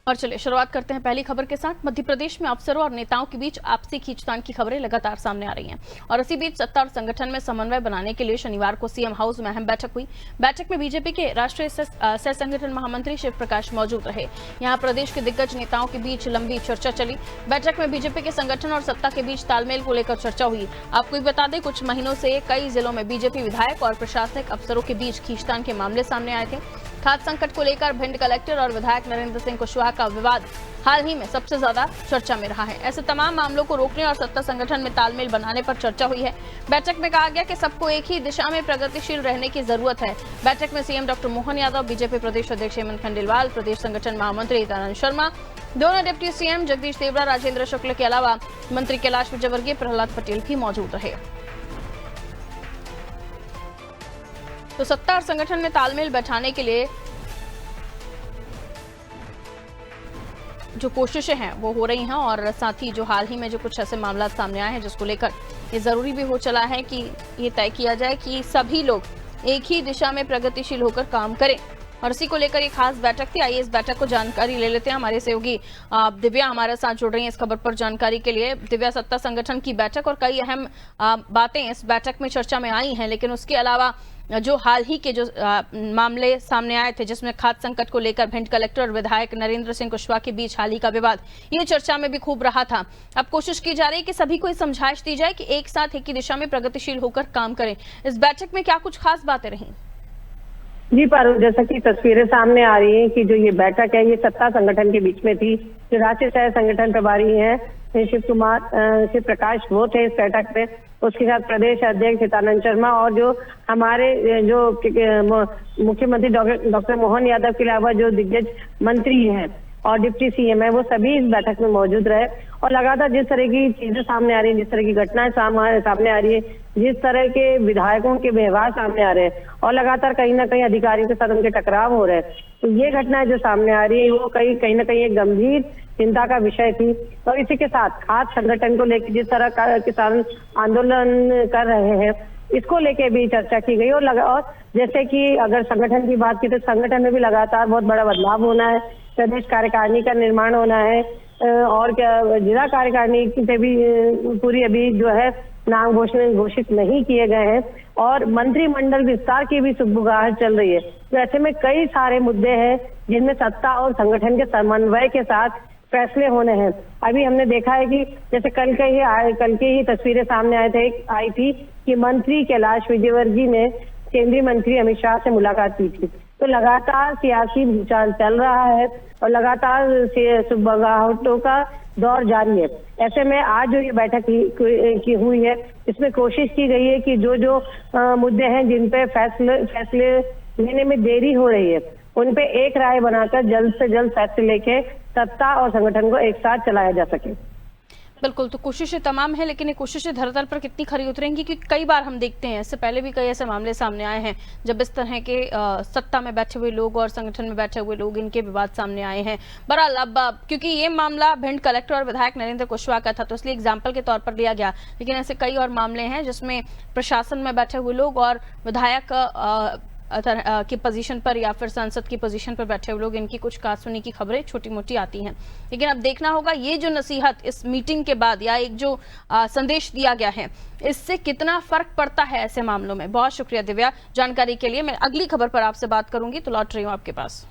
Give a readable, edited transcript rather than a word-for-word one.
और चलिए शुरुआत करते हैं पहली खबर के साथ। मध्य प्रदेश में अफसरों और नेताओं के बीच आपसी खींचतान की खबरें लगातार सामने आ रही हैं और इसी बीच सत्ता और संगठन में समन्वय बनाने के लिए शनिवार को सीएम हाउस में अहम बैठक हुई। बैठक में बीजेपी के राष्ट्रीय सह संगठन महामंत्री शिव प्रकाश मौजूद रहे। यहाँ प्रदेश के दिग्गज नेताओं के बीच लंबी चर्चा चली। बैठक में बीजेपी के संगठन और सत्ता के बीच तालमेल को लेकर चर्चा हुई। आपको बता दें, कुछ महीनों से कई जिलों में बीजेपी विधायक और प्रशासनिक अफसरों के बीच खींचतान के मामले सामने आए थे। खाद्य संकट को लेकर भिंड कलेक्टर और विधायक नरेंद्र सिंह कुशवाहा का विवाद हाल ही में सबसे ज्यादा चर्चा में रहा है। ऐसे तमाम मामलों को रोकने और सत्ता संगठन में तालमेल बनाने पर चर्चा हुई है। बैठक में कहा गया कि सबको एक ही दिशा में प्रगतिशील रहने की जरूरत है। बैठक में CM doctor Mohan Yadav, BJP प्रदेश अध्यक्ष हेमंत खंडेलवाल, प्रदेश संगठन महामंत्री आनंद शर्मा, दोनों डिप्टी सीएम जगदीश देवड़ा, राजेंद्र शुक्ल के अलावा मंत्री कैलाश विजयवर्गीय, प्रहलाद पटेल भी मौजूद रहे। तो सत्ता और संगठन में तालमेल बैठाने के लिए जो कोशिशें हैं वो हो रही हैं और साथ ही जो हाल ही में जो कुछ ऐसे मामला सामने आए हैं जिसको लेकर ये जरूरी भी हो चला है कि ये तय किया जाए कि सभी लोग एक ही दिशा में प्रगतिशील होकर काम करें और इसी को लेकर एक खास बैठक थी। आइए इस बैठक को जानकारी ले लेते हैं। हमारे सहयोगी दिव्या हमारे साथ जुड़ रही हैं इस खबर पर जानकारी के लिए। दिव्या, सत्ता संगठन की बैठक और कई अहम बातें इस बैठक में चर्चा में आई हैं, लेकिन उसके अलावा जो हाल ही के जो मामले सामने आए थे जिसमें खाद्य संकट को लेकर भिंड कलेक्टर और विधायक नरेंद्र सिंह कुशवाहा के बीच हाल ही का विवाद, ये चर्चा में भी खूब रहा था। अब कोशिश की जा रही है कि सभी को समझाइश दी जाए कि एक साथ एक ही दिशा में प्रगतिशील होकर काम करें। इस बैठक में क्या कुछ खास बातें रही? जी पारुल, जैसा कि तस्वीरें सामने आ रही हैं कि जो ये बैठक है ये सत्ता संगठन के बीच में थी। जो राष्ट्रीय सह संगठन प्रभारी हैं शिव प्रकाश वो थे इस बैठक में। उसके साथ प्रदेश अध्यक्ष आनंद शर्मा और जो हमारे जो मुख्यमंत्री डॉक्टर मोहन यादव के अलावा जो दिग्गज मंत्री हैं और डिप्टी सीएम है वो सभी इस बैठक में मौजूद रहे। और लगातार जिस तरह की चीजें सामने आ रही है, जिस तरह की घटनाएं सामने आ रही है, जिस तरह के विधायकों के व्यवहार सामने आ रहे हैं और लगातार कहीं ना कहीं अधिकारियों के साथ उनके टकराव हो रहे हैं, तो ये घटनाएं जो सामने आ रही है वो कहीं ना कहीं एक गंभीर चिंता का विषय थी। और इसी के साथ खाद्य संगठन को लेकर जिस तरह का किसान आंदोलन कर रहे हैं इसको लेके भी चर्चा की गई। और जैसे कि अगर संगठन की बात की तो संगठन में भी लगातार बहुत बड़ा बदलाव होना है। प्रदेश कार्यकारिणी का निर्माण होना है और क्या जिला कार्यकारिणी पे भी पूरी अभी जो है नाम घोषित नहीं किए गए हैं और मंत्रिमंडल विस्तार की भी सुगबुगाहट चल रही है। तो ऐसे में कई सारे मुद्दे हैं जिनमें सत्ता और संगठन के समन्वय के साथ फैसले होने हैं। अभी हमने देखा है कि जैसे कल के ही तस्वीरें सामने आई थी कि मंत्री कैलाश विजयवर्गीय ने केंद्रीय मंत्री अमित शाह से मुलाकात की थी। तो लगातार सियासी भूचाल चल रहा है और लगातार सुगबुगाहटों का दौर जारी है। ऐसे में आज जो ये बैठक की हुई है इसमें कोशिश की गई है कि जो मुद्दे हैं जिन पे फैसले लेने में देरी हो रही है उन पे एक राय बनाकर जल्द से जल्द फैसले लेके सत्ता और संगठन को एक साथ चलाया जा सके। बिल्कुल, तो कोशिशें तमाम है, लेकिन ये कोशिशें धरातल पर कितनी खरी उतरेंगी? क्योंकि कई बार हम देखते हैं, इससे पहले भी कई ऐसे मामले सामने आए हैं जब इस तरह के सत्ता में बैठे हुए लोग और संगठन में बैठे हुए लोग इनके विवाद सामने आए हैं। बहरहाल अब क्योंकि ये मामला भिंड कलेक्टर और विधायक नरेंद्र कुशवाहा का था तो इसलिए एग्जाम्पल के तौर पर लिया गया, लेकिन ऐसे कई और मामले हैं जिसमें प्रशासन में बैठे हुए लोग और विधायक की पोजीशन पर या फिर सांसद की पोजीशन पर बैठे हुए लोग, इनकी कुछ कानसूनी की खबरें छोटी मोटी आती हैं। लेकिन अब देखना होगा ये जो नसीहत इस मीटिंग के बाद या एक जो संदेश दिया गया है इससे कितना फर्क पड़ता है ऐसे मामलों में। बहुत शुक्रिया दिव्या जानकारी के लिए। मैं अगली खबर पर आपसे बात करूंगी, तो लौट रही हूँ आपके पास।